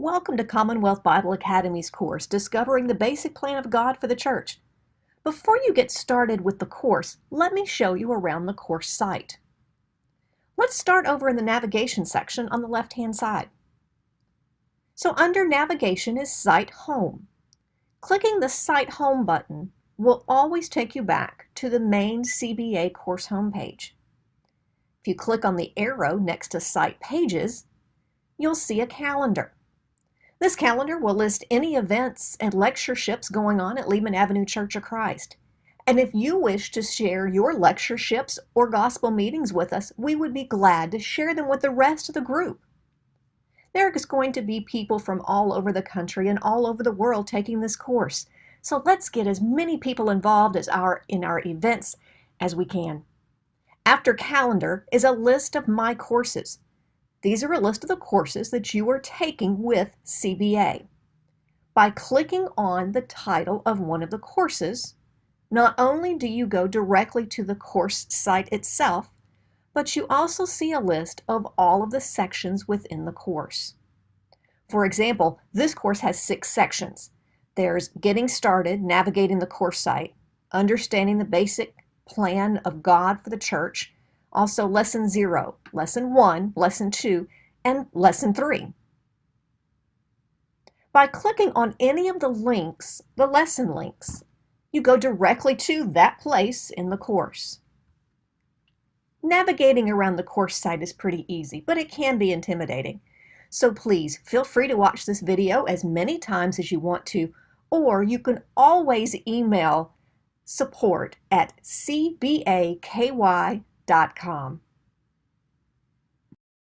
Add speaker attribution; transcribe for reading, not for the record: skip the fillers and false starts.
Speaker 1: Welcome to Commonwealth Bible Academy's course, Discovering the Basic Plan of God for the Church. Before you get started with the course, let me show you around the course site. Let's start over in the navigation section on the left-hand side. So under navigation is Site Home. Clicking the Site Home button will always take you back to the main CBA course homepage. If you click on the arrow next to Site Pages, you'll see a calendar. This calendar will list any events and lectureships going on at Lehman Avenue Church of Christ. And if you wish to share your lectureships or gospel meetings with us, we would be glad to share them with the rest of the group. There is going to be people from all over the country and all over the world taking this course. So let's get as many people involved in our events as we can. After calendar is a list of my courses. These are a list of the courses that you are taking with CBA. By clicking on the title of one of the courses, not only do you go directly to the course site itself, but you also see a list of all of the sections within the course. For example, this course has 6 sections. There's Getting Started, Navigating the Course Site, Understanding the Basic Plan of God for the Church, also Lesson 0, Lesson 1, Lesson 2, and Lesson 3. By clicking on any of the links, the lesson links, you go directly to that place in the course. Navigating around the course site is pretty easy, but it can be intimidating. So please feel free to watch this video as many times as you want to, or you can always email support@cbaky.com.